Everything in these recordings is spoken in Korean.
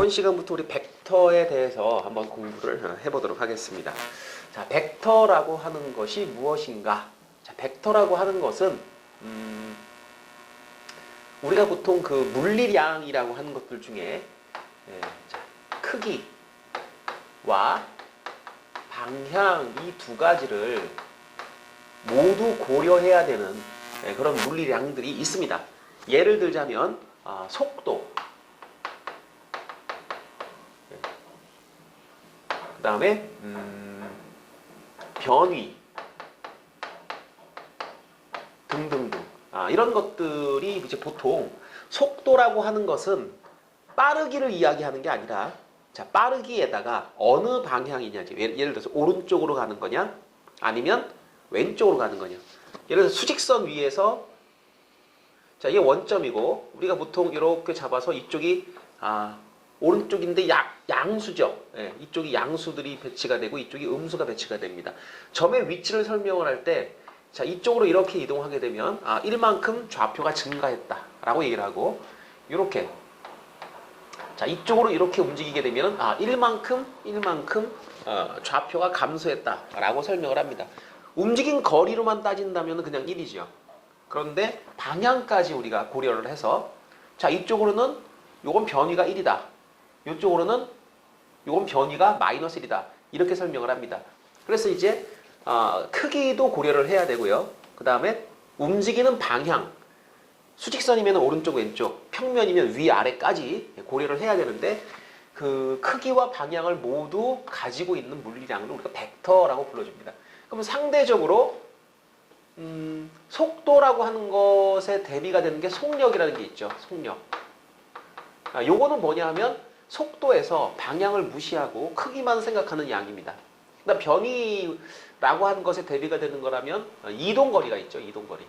이번 시간부터 우리 벡터에 대해서 한번 공부를 해보도록 하겠습니다. 자, 벡터라고 하는 것이 무엇인가? 자, 벡터라고 하는 것은 우리가 보통 그 물리량이라고 하는 것들 중에 자, 크기와 방향 이 두 가지를 모두 고려해야 되는 그런 물리량들이 있습니다. 예를 들자면 속도, 그 다음에 변위 등등등 이런 것들이 이제 보통 속도라고 하는 것은 빠르기를 이야기하는 게 아니라 자, 빠르기에다가 어느 방향이냐, 예를 들어서 오른쪽으로 가는 거냐 아니면 왼쪽으로 가는 거냐. 예를 들어서 수직선 위에서 자, 이게 원점이고 우리가 보통 이렇게 잡아서 이쪽이 오른쪽인데 양수죠. 예, 이쪽이 양수들이 배치가 되고 이쪽이 음수가 배치가 됩니다. 점의 위치를 설명을 할 때 자, 이쪽으로 이렇게 이동하게 되면 1만큼 좌표가 증가했다라고 얘기를 하고 이렇게 자, 이쪽으로 이렇게 움직이게 되면 1만큼 좌표가 감소했다라고 설명을 합니다. 움직인 거리로만 따진다면 그냥 1이죠. 그런데 방향까지 우리가 고려를 해서 자, 이쪽으로는 요건 변위가 1이다. 이쪽으로는 요건 변위가 마이너스 1이다. 이렇게 설명을 합니다. 그래서 이제 크기도 고려를 해야 되고요. 그 다음에 움직이는 방향, 수직선이면 오른쪽 왼쪽, 평면이면 위아래까지 고려를 해야 되는데 그 크기와 방향을 모두 가지고 있는 물리량을 우리가 벡터라고 불러줍니다. 그러면 상대적으로 속도라고 하는 것에 대비가 되는 게 속력이라는 게 있죠. 속력. 요거는 뭐냐 하면 속도에서 방향을 무시하고 크기만 생각하는 양입니다. 그다음 변위라고 하는 것에 대비가 되는 거라면 이동거리가 있죠. 이동거리.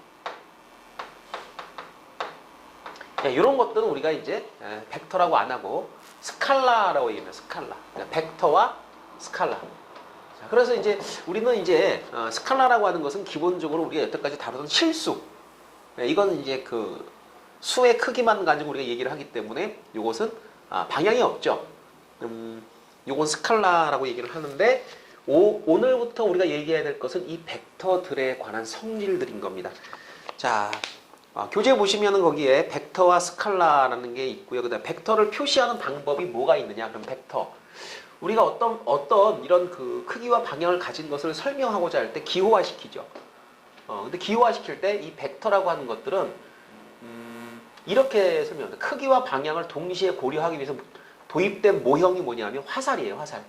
이런 것들은 우리가 이제 벡터라고 안 하고 스칼라라고 얘기합니다. 스칼라. 그러니까 벡터와 스칼라. 자, 그래서 이제 우리는 이제 스칼라라고 하는 것은 기본적으로 우리가 여태까지 다루던 실수. 이건 이제 그 수의 크기만 가지고 우리가 얘기를 하기 때문에 이것은 방향이 없죠. 이건 스칼라라고 얘기를 하는데 오늘부터 우리가 얘기해야 될 것은 이 벡터들에 관한 성질들인 겁니다. 자, 교재 보시면은 거기에 벡터와 스칼라라는 게 있고요. 그다음에 벡터를 표시하는 방법이 뭐가 있느냐? 그럼 벡터. 우리가 어떤 이런 그 크기와 방향을 가진 것을 설명하고자 할 때 기호화시키죠. 근데 기호화시킬 때 이 벡터라고 하는 것들은 이렇게 설명합니다. 크기와 방향을 동시에 고려하기 위해서 도입된 모형이 뭐냐면 화살이에요. 화살.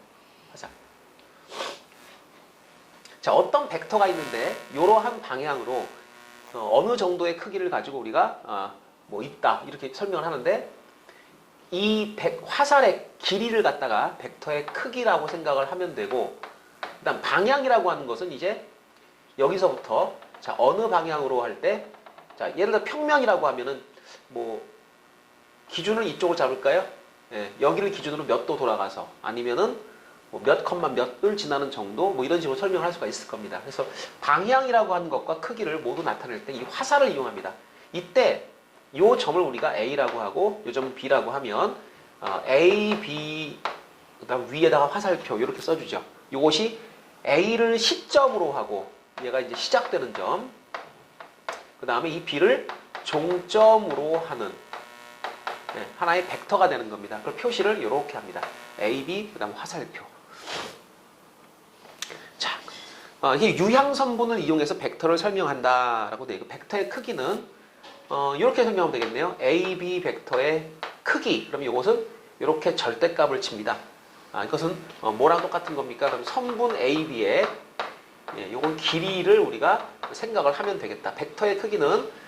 자, 어떤 벡터가 있는데 이러한 방향으로 어느 정도의 크기를 가지고 우리가 뭐 있다 이렇게 설명을 하는데 이 화살의 길이를 갖다가 벡터의 크기라고 생각을 하면 되고 그다음 방향이라고 하는 것은 이제 여기서부터 자, 어느 방향으로 할 때 자, 예를 들어 평면이라고 하면은 뭐 기준을 이쪽으로 잡을까요? 여기를 기준으로 몇 도 돌아가서 아니면은 뭐 몇 컴마 몇을 지나는 정도 뭐 이런 식으로 설명을 할 수가 있을 겁니다. 그래서 방향이라고 하는 것과 크기를 모두 나타낼 때 이 화살을 이용합니다. 이때 이 점을 우리가 A라고 하고 이 점을 B라고 하면 A, B 그다음 위에다가 화살표 이렇게 써주죠. 이것이 A를 시점으로 하고 얘가 이제 시작되는 점, 그 다음에 이 B를 종점으로 하는 하나의 벡터가 되는 겁니다. 그걸 표시를 이렇게 합니다. A, B 그다음 화살표. 자, 이게 유향선분을 이용해서 벡터를 설명한다라고 되어 있고 벡터의 크기는 이렇게 설명하면 되겠네요. A, B 벡터의 크기. 그럼 이것은 이렇게 절대값을 칩니다. 이것은 뭐랑 똑같은 겁니까? 그럼 선분 A, B의 이건 길이를 우리가 생각을 하면 되겠다. 벡터의 크기는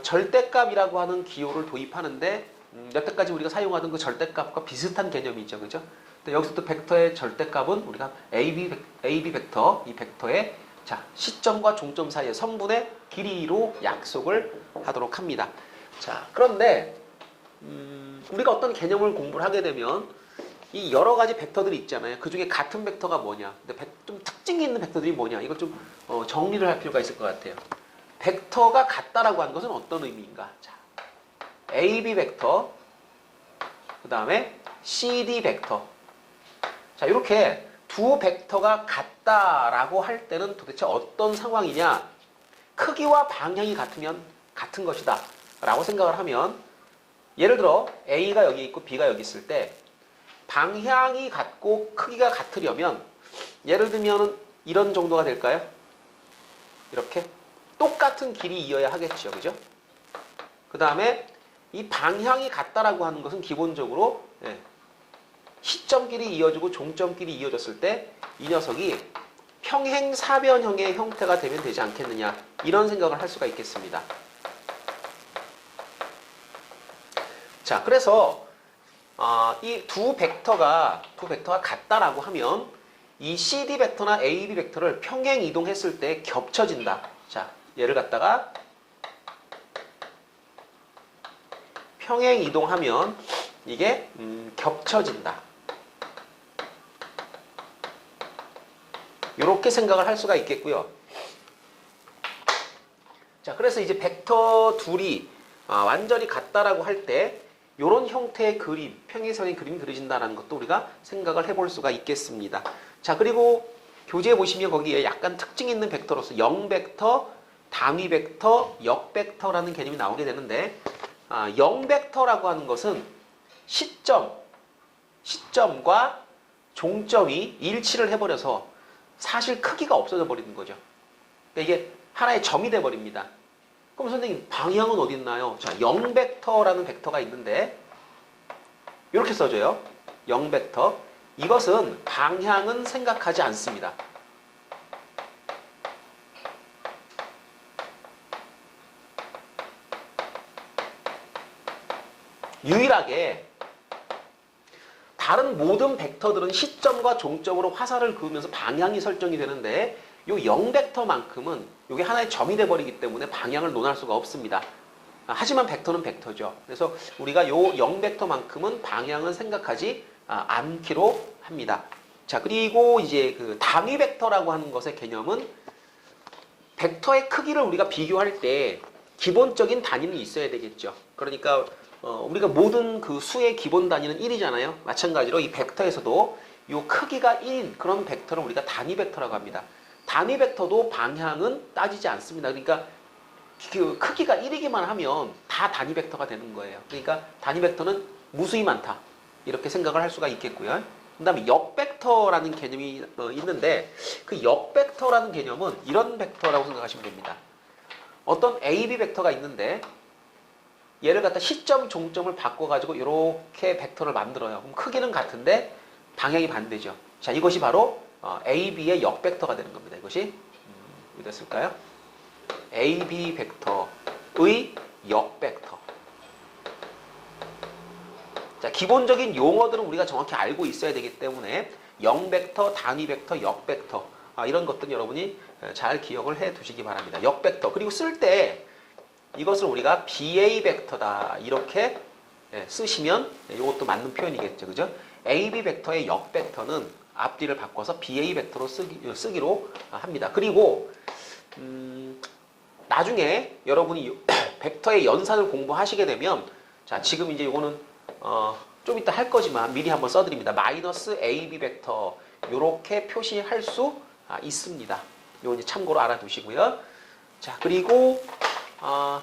절대값이라고 하는 기호를 도입하는데 여태까지 우리가 사용하던 그 절대값과 비슷한 개념이죠. 그죠? 근데 여기서 또 벡터의 절대값은 우리가 AB 벡터, 이 벡터의 자, 시점과 종점 사이의 선분의 길이로 약속을 하도록 합니다. 자, 그런데 우리가 어떤 개념을 공부를 하게 되면 이 여러 가지 벡터들이 있잖아요. 그 중에 같은 벡터가 뭐냐? 근데 좀 특징이 있는 벡터들이 뭐냐? 이걸 좀 정리를 할 필요가 있을 것 같아요. 벡터가 같다라고 하는 것은 어떤 의미인가? 자, AB 벡터, 그 다음에 CD 벡터. 자, 이렇게 두 벡터가 같다라고 할 때는 도대체 어떤 상황이냐? 크기와 방향이 같으면 같은 것이다 라고 생각을 하면, 예를 들어 A가 여기 있고 B가 여기 있을 때 방향이 같고 크기가 같으려면, 예를 들면 이런 정도가 될까요? 이렇게 똑같은 길이 이어야 하겠죠. 그죠? 그 다음에 이 방향이 같다라고 하는 것은 기본적으로 시점끼리 이어지고 종점끼리 이어졌을 때 이 녀석이 평행사변형의 형태가 되면 되지 않겠느냐, 이런 생각을 할 수가 있겠습니다. 자, 그래서 이 두 벡터가 같다라고 하면 이 CD 벡터나 AB 벡터를 평행 이동했을 때 겹쳐진다. 자, 얘를 갖다가 평행 이동하면 이게 겹쳐진다. 이렇게 생각을 할 수가 있겠고요. 자, 그래서 이제 벡터 둘이 완전히 같다라고 할 때 이런 형태의 그림, 평행선의 그림이 그려진다는 것도 우리가 생각을 해볼 수가 있겠습니다. 자, 그리고 교재에 보시면 거기에 약간 특징 있는 벡터로서 영벡터, 단위 벡터, 역벡터라는 개념이 나오게 되는데, 영벡터라고 하는 것은 시점과 종점이 일치를 해버려서 사실 크기가 없어져 버리는 거죠. 그러니까 이게 하나의 점이 돼 버립니다. 그럼 선생님, 방향은 어디 있나요? 자, 영벡터라는 벡터가 있는데 이렇게 써줘요. 영벡터. 이것은 방향은 생각하지 않습니다. 유일하게 다른 모든 벡터들은 시점과 종점으로 화살을 그으면서 방향이 설정이 되는데, 요 0벡터만큼은 이게 하나의 점이 돼버리기 때문에 방향을 논할 수가 없습니다. 하지만 벡터는 벡터죠. 그래서 우리가 요 0벡터만큼은 방향은 생각하지 않기로 합니다. 자, 그리고 이제 그 단위 벡터라고 하는 것의 개념은, 벡터의 크기를 우리가 비교할 때 기본적인 단위는 있어야 되겠죠. 그러니까 우리가 모든 그 수의 기본 단위는 1이잖아요. 마찬가지로 이 벡터에서도 이 크기가 1인 그런 벡터를 우리가 단위 벡터라고 합니다. 단위 벡터도 방향은 따지지 않습니다. 그러니까 그 크기가 1이기만 하면 다 단위 벡터가 되는 거예요. 그러니까 단위 벡터는 무수히 많다, 이렇게 생각을 할 수가 있겠고요. 그 다음에 역벡터라는 개념이 있는데, 그 역벡터라는 개념은 이런 벡터라고 생각하시면 됩니다. 어떤 AB 벡터가 있는데 얘를 갖다 시점, 종점을 바꿔가지고 이렇게 벡터를 만들어요. 그럼 크기는 같은데 방향이 반대죠. 자, 이것이 바로 AB의 역벡터가 되는 겁니다. 이것이 어디 됐을까요? AB 벡터의 역벡터. 자, 기본적인 용어들은 우리가 정확히 알고 있어야 되기 때문에 영벡터, 단위 벡터, 역벡터, 이런 것들은 여러분이 잘 기억을 해 두시기 바랍니다. 역벡터. 그리고 쓸 때 이것을 우리가 BA 벡터다, 이렇게 쓰시면 이것도 맞는 표현이겠죠. 그죠? AB 벡터의 역벡터는 앞뒤를 바꿔서 BA 벡터로 쓰기로 합니다. 그리고 나중에 여러분이 벡터의 연산을 공부하시게 되면, 자, 지금 이제 이거는 좀 이따 할 거지만 미리 한번 써드립니다. 마이너스 AB 벡터, 요렇게 표시할 수 있습니다. 요거 이제 참고로 알아두시고요. 자, 그리고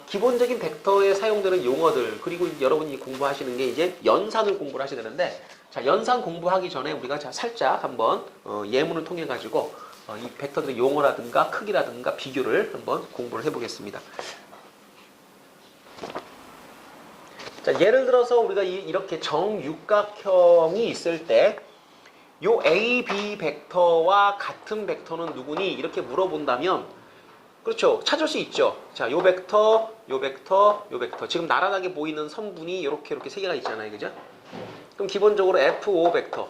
기본적인 벡터에 사용되는 용어들, 그리고 여러분이 공부하시는 게 이제 연산을 공부를 하셔야 되는데, 자, 연산 공부하기 전에 우리가 살짝 한번 예문을 통해 가지고 이 벡터들의 용어라든가 크기라든가 비교를 한번 공부를 해보겠습니다. 자, 예를 들어서 우리가 이렇게 정육각형이 있을 때 요 AB 벡터와 같은 벡터는 누구니? 이렇게 물어본다면, 그렇죠, 찾을 수 있죠. 자, 요 벡터, 요 벡터, 요 벡터. 지금 나란하게 보이는 선분이 이렇게 세 개가 있잖아요. 그죠? 그럼 기본적으로 F5 벡터.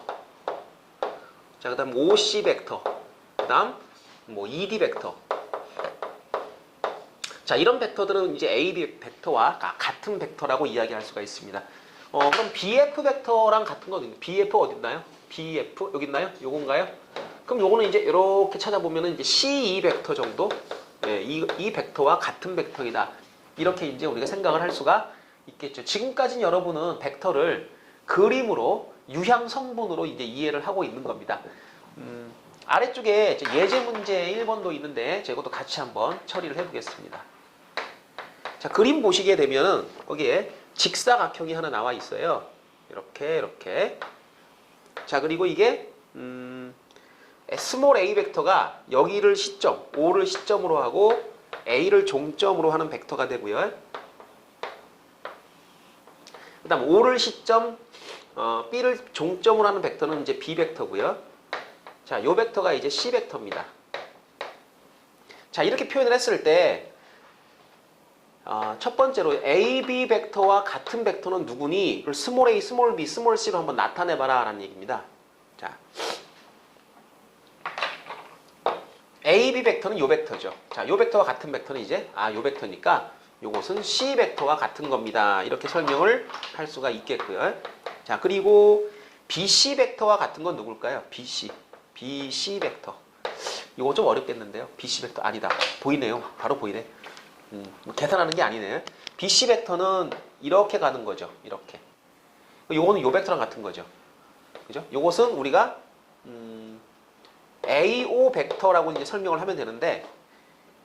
자, 그 다음 OC 벡터. 그 다음 ED 벡터. 자, 이런 벡터들은 이제 AB 벡터와 같은 벡터라고 이야기할 수가 있습니다. 그럼 BF 벡터랑 같은 건 BF 어디 있나요? BF 여기 있나요? 요건가요? 그럼 요거는 이제 이렇게 찾아보면은 이제 CE 벡터 정도, 이 벡터와 같은 벡터이다, 이렇게 이제 우리가 생각을 할 수가 있겠죠. 지금까지는 여러분은 벡터를 그림으로 유형 성분으로 이제 이해를 하고 있는 겁니다. 아래쪽에 이제 예제 문제 1번도 있는데 제가 이것도 같이 한번 처리를 해보겠습니다. 자, 그림 보시게 되면은 거기에 직사각형이 하나 나와 있어요. 이렇게. 자, 그리고 이게 스몰 a 벡터가 여기를 시점, O를 시점으로 하고 A를 종점으로 하는 벡터가 되고요. 그 다음 O를 시점, B를 종점으로 하는 벡터는 이제 B 벡터고요. 자, 요 벡터가 이제 C 벡터입니다. 자, 이렇게 표현을 했을 때 첫 번째로 A, B 벡터와 같은 벡터는 누구니? 이걸 스몰 a, 스몰 b, 스몰 c로 한번 나타내봐라 라는 얘기입니다. 자, A, B 벡터는 요 벡터죠. 자, 요 벡터와 같은 벡터는 이제 요 벡터니까 요것은 C 벡터와 같은 겁니다. 이렇게 설명을 할 수가 있겠고요. 자, 그리고 BC 벡터와 같은 건 누굴까요? BC 벡터. 이거 좀 어렵겠는데요. BC 벡터 아니다. 보이네요. 바로 보이네. 뭐 계산하는 게 아니네. BC 벡터는 이렇게 가는 거죠. 이렇게. 요거는 요 벡터랑 같은 거죠. 그죠? 요것은 우리가 AO 벡터라고 이제 설명을 하면 되는데,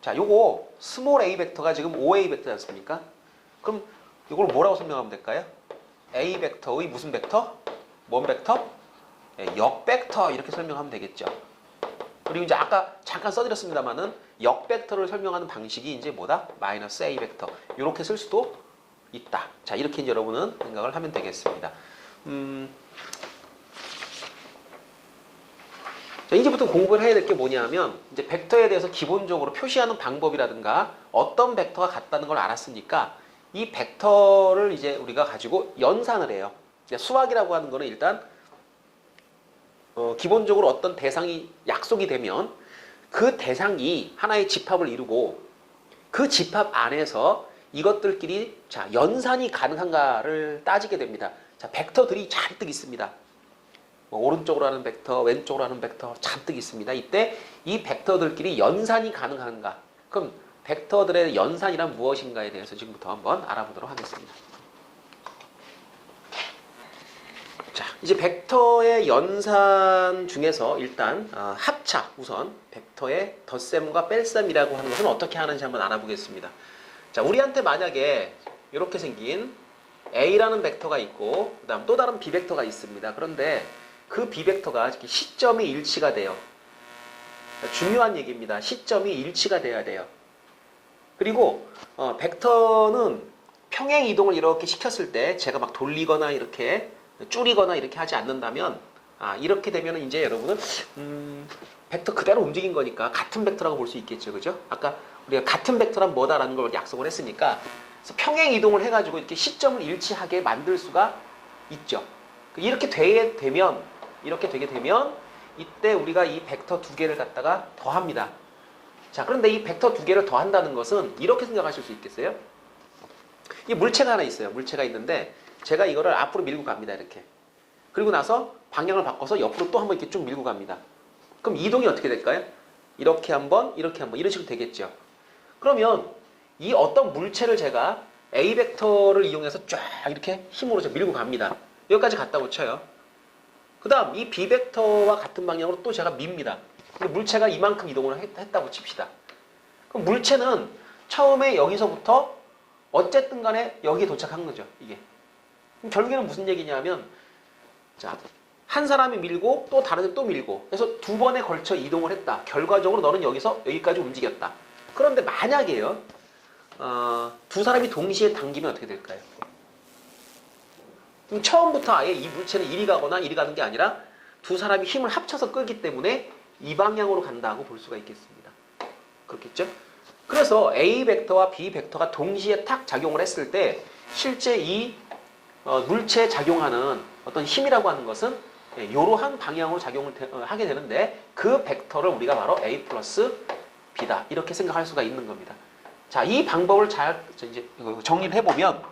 자, 요거 스몰 a 벡터가 지금 OA 벡터지 않습니까? 그럼 이걸 뭐라고 설명하면 될까요? A 벡터의 무슨 벡터? 뭔 벡터? 역 벡터 이렇게 설명하면 되겠죠. 그리고 이제 아까 잠깐 써드렸습니다만은 역 벡터를 설명하는 방식이 이제 뭐다? 마이너스 A 벡터. 이렇게 쓸 수도 있다. 자, 이렇게 이제 여러분은 생각을 하면 되겠습니다. 자, 이제부터 공부를 해야 될 게 뭐냐면 이제 벡터에 대해서 기본적으로 표시하는 방법이라든가 어떤 벡터가 같다는 걸 알았으니까 이 벡터를 이제 우리가 가지고 연산을 해요. 수학이라고 하는 거는 일단 기본적으로 어떤 대상이 약속이 되면 그 대상이 하나의 집합을 이루고 그 집합 안에서 이것들끼리 자, 연산이 가능한가를 따지게 됩니다. 자, 벡터들이 잔뜩 있습니다. 오른쪽으로 하는 벡터, 왼쪽으로 하는 벡터 잔뜩 있습니다. 이때 이 벡터들끼리 연산이 가능한가? 그럼 벡터들의 연산이란 무엇인가에 대해서 지금부터 한번 알아보도록 하겠습니다. 자, 이제 벡터의 연산 중에서 일단 합차 우선 벡터의 덧셈과 뺄셈이라고 하는 것은 어떻게 하는지 한번 알아보겠습니다. 자, 우리한테 만약에 이렇게 생긴 A라는 벡터가 있고 그 다음 또 다른 B 벡터가 있습니다. 그런데 그 B 벡터가 시점이 일치가 돼요. 중요한 얘기입니다. 시점이 일치가 돼야 돼요. 그리고 벡터는 평행 이동을 이렇게 시켰을 때 제가 막 돌리거나 이렇게 줄이거나 이렇게 하지 않는다면 이렇게 되면 이제 여러분은 벡터 그대로 움직인 거니까 같은 벡터라고 볼 수 있겠죠. 그죠? 아까 우리가 같은 베크터란 뭐다라는 걸 약속을 했으니까 그래서 평행 이동을 해가지고 이렇게 시점을 일치하게 만들 수가 있죠. 이렇게 되게 되면 이때 우리가 이 벡터 두 개를 갖다가 더합니다. 자, 그런데 이 벡터 두 개를 더한다는 것은 이렇게 생각하실 수 있겠어요? 이 물체가 하나 있어요. 물체가 있는데 제가 이거를 앞으로 밀고 갑니다. 이렇게. 그리고 나서 방향을 바꿔서 옆으로 또 한번 이렇게 쭉 밀고 갑니다. 그럼 이동이 어떻게 될까요? 이렇게 한번, 이렇게 한번 이런 식으로 되겠죠. 그러면 이 어떤 물체를 제가 A 벡터를 이용해서 쫙 이렇게 힘으로 밀고 갑니다. 여기까지 갔다고 쳐요. 그 다음 이 B 벡터와 같은 방향으로 또 제가 밉니다. 근데 물체가 이만큼 이동을 했다고 칩시다. 그럼 물체는 처음에 여기서부터 어쨌든 간에 여기에 도착한 거죠. 이게. 그럼 결국에는 무슨 얘기냐면 자, 한 사람이 밀고 또 다른 데 또 밀고 그래서 두 번에 걸쳐 이동을 했다. 결과적으로 너는 여기서 여기까지 움직였다. 그런데 만약에요. 두 사람이 동시에 당기면 어떻게 될까요? 그럼 처음부터 아예 이 물체는 이리 가거나 이리 가는 게 아니라 두 사람이 힘을 합쳐서 끌기 때문에 이 방향으로 간다고 볼 수가 있겠습니다. 그렇겠죠? 그래서 A 벡터와 B 벡터가 동시에 탁 작용을 했을 때 실제 이 물체에 작용하는 어떤 힘이라고 하는 것은 이러한 방향으로 작용을 하게 되는데 그 벡터를 우리가 바로 A 플러스 B다. 이렇게 생각할 수가 있는 겁니다. 자, 이 방법을 잘 이제 정리를 해보면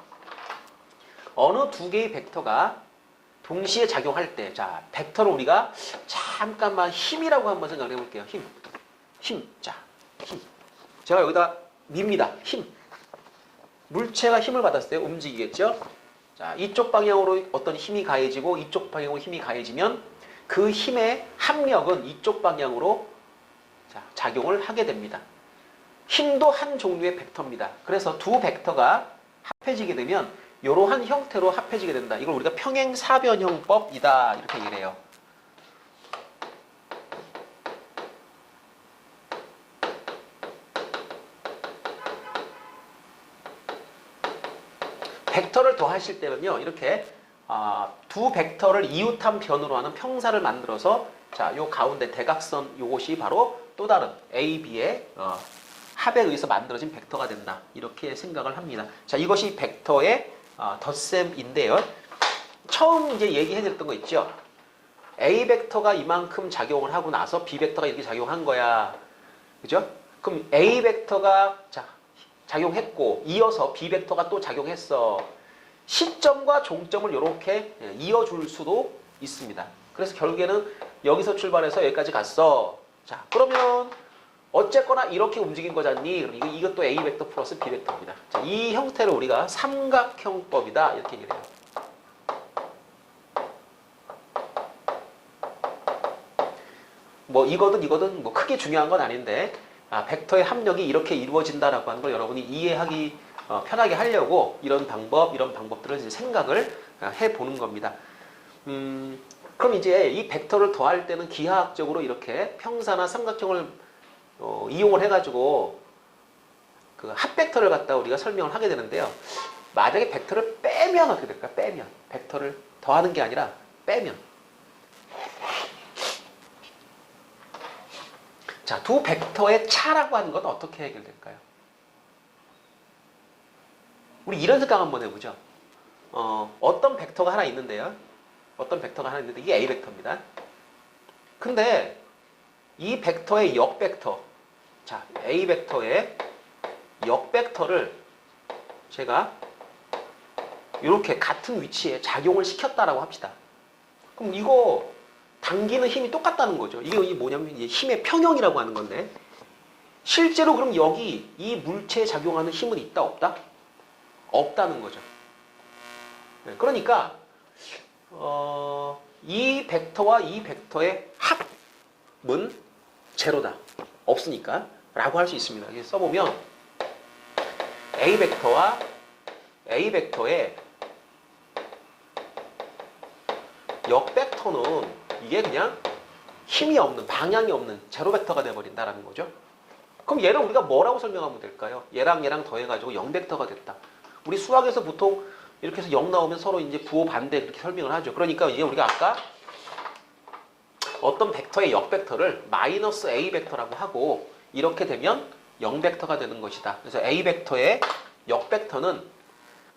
어느 두 개의 벡터가 동시에 작용할 때, 자, 벡터를 우리가 잠깐만 힘이라고 한번 생각을 해볼게요. 힘. 자, 힘. 제가 여기다 밉니다. 힘. 물체가 힘을 받았을 때 움직이겠죠? 자, 이쪽 방향으로 어떤 힘이 가해지고 이쪽 방향으로 힘이 가해지면 그 힘의 합력은 이쪽 방향으로 자, 작용을 하게 됩니다. 힘도 한 종류의 벡터입니다. 그래서 두 벡터가 합해지게 되면 이러한 형태로 합해지게 된다. 이걸 우리가 평행사변형법이다 이렇게 얘기를 해요. 벡터를 더하실 때는요, 이렇게 두 벡터를 이웃한 변으로 하는 평사를 만들어서 자, 요 가운데 대각선 요것이 바로 또 다른 A, B의 합에 의해서 만들어진 벡터가 된다. 이렇게 생각을 합니다. 자, 이것이 벡터의 덧셈인데요. 처음 이제 얘기해드렸던 거 있죠. A 벡터가 이만큼 작용을 하고 나서 B 벡터가 이렇게 작용한 거야. 그죠? 그럼 A 벡터가 자, 작용했고 이어서 B 벡터가 또 작용했어. 시점과 종점을 이렇게 이어줄 수도 있습니다. 그래서 결국에는 여기서 출발해서 여기까지 갔어. 자, 그러면 어쨌거나 이렇게 움직인 거잖니? 그럼 이것도 A 벡터 플러스 B 벡터입니다. 자, 이 형태를 우리가 삼각형법이다 이렇게 얘기를 해요. 뭐 이거든 뭐 크게 중요한 건 아닌데 벡터의 합력이 이렇게 이루어진다라고 하는 걸 여러분이 이해하기 편하게 하려고 이런 방법들을 이제 생각을 해보는 겁니다. 그럼 이제 이 벡터를 더할 때는 기하학적으로 이렇게 평사나 삼각형을 이용을 해가지고 그 합벡터를 갖다 우리가 설명을 하게 되는데요. 만약에 벡터를 빼면 어떻게 될까요? 빼면 벡터를 더하는 게 아니라 빼면 자, 두 벡터의 차라고 하는 건 어떻게 해결될까요? 우리 이런 생각 한번 해보죠. 어떤 벡터가 하나 있는데요. 어떤 벡터가 하나 있는데 이게 A 벡터입니다. 근데 이 벡터의 역벡터, 자, A 벡터의 역벡터를 제가 이렇게 같은 위치에 작용을 시켰다라고 합시다. 그럼 이거 당기는 힘이 똑같다는 거죠. 이게 뭐냐면 힘의 평형이라고 하는 건데 실제로 그럼 여기 이 물체에 작용하는 힘은 있다 없다? 없다는 거죠. 그러니까 이 벡터와 이 벡터의 합은 제로다. 없으니까 라고 할 수 있습니다. 여기 써보면 A 벡터와 A 벡터의 역벡터는 이게 그냥 힘이 없는, 방향이 없는 제로 벡터가 돼버린다라는 거죠. 그럼 얘를 우리가 뭐라고 설명하면 될까요? 얘랑 더해가지고 0벡터가 됐다. 우리 수학에서 보통 이렇게 해서 0 나오면 서로 이제 부호 반대 그렇게 설명을 하죠. 그러니까 이제 우리가 아까 어떤 벡터의 역벡터를 마이너스 A 벡터라고 하고 이렇게 되면 0벡터가 되는 것이다. 그래서 A 벡터의 역벡터는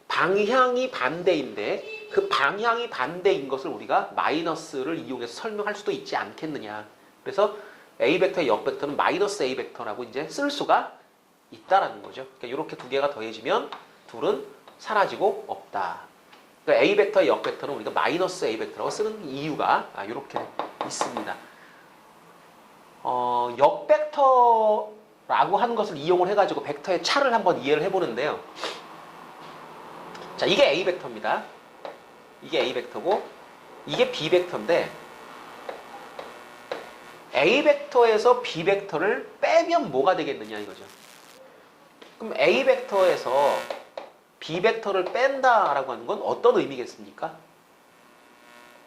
방향이 반대인데 그 방향이 반대인 것을 우리가 마이너스를 이용해서 설명할 수도 있지 않겠느냐. 그래서 A 벡터의 역벡터는 마이너스 A 벡터라고 이제 쓸 수가 있다라는 거죠. 그러니까 이렇게 두 개가 더해지면 둘은 사라지고 없다. 그러니까 A 벡터의 역벡터는 우리가 마이너스 A 벡터라고 쓰는 이유가 이렇게 있습니다. 역벡터라고 하는 것을 이용을 해가지고 벡터의 차를 한번 이해를 해보는데요. 자, 이게 A 벡터입니다. 이게 A 벡터고 이게 B 벡터인데 A 벡터에서 B 벡터를 빼면 뭐가 되겠느냐 이거죠. 그럼 A 벡터에서 B 벡터를 뺀다라고 하는 건 어떤 의미겠습니까?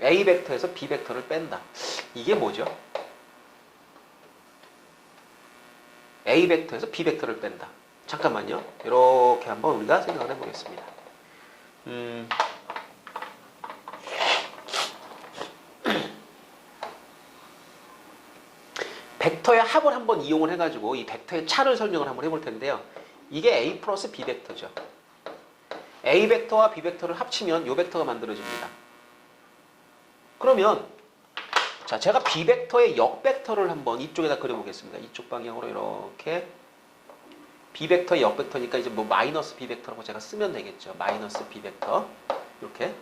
A 벡터에서 B 벡터를 뺀다. 이게 뭐죠? A 벡터에서 B 벡터를 뺀다. 잠깐만요. 이렇게 한번 우리가 생각을 해보겠습니다. 벡터의 합을 한번 이용을 해가지고 이 벡터의 차를 설명을 한번 해볼 텐데요. 이게 A 플러스 B 벡터죠. A 벡터와 B 벡터를 합치면 이 벡터가 만들어집니다. 그러면 자, 제가 B 벡터의 역벡터를 한번 이쪽에다 그려보겠습니다. 이쪽 방향으로 이렇게 B 벡터의 역벡터니까 이제 뭐 마이너스 B 벡터라고 제가 쓰면 되겠죠. 마이너스 B 벡터 이렇게.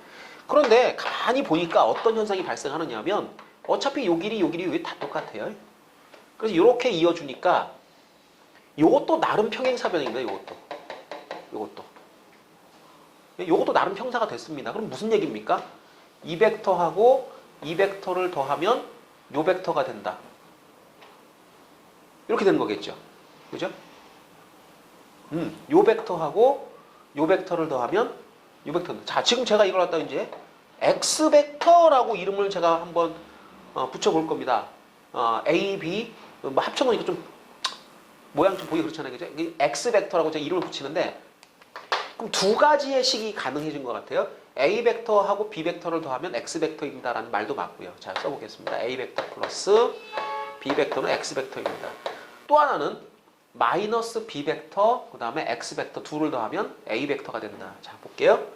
그런데 가만히 보니까 어떤 현상이 발생하느냐면 어차피 요 길이 다 똑같아요. 그래서 이렇게 이어주니까 요것도 나름 평행사변입니다. 요것도. 요것도 나름 형사가 됐습니다. 그럼 무슨 얘기입니까? 이 벡터하고 이 벡터를 더하면 요 벡터가 된다. 이렇게 되는 거겠죠. 그죠? 요 벡터하고 요 벡터를 더하면 요 벡터. 자, 지금 제가 이걸 갖다 이제 X 벡터라고 이름을 제가 한번 붙여볼 겁니다. A, B 뭐 합쳐놓으니까 좀 모양 좀 보기 그렇잖아요. 그죠? X 벡터라고 제가 이름을 붙이는데 그럼 두 가지의 식이 가능해진 것 같아요. A 벡터하고 B 벡터를 더하면 X 벡터입니다라는 말도 맞고요. 자, 써보겠습니다. A 벡터 플러스 B 벡터는 X 벡터입니다. 또 하나는 마이너스 B 벡터 그 다음에 X 벡터 둘을 더하면 A 벡터가 된다. 자, 볼게요.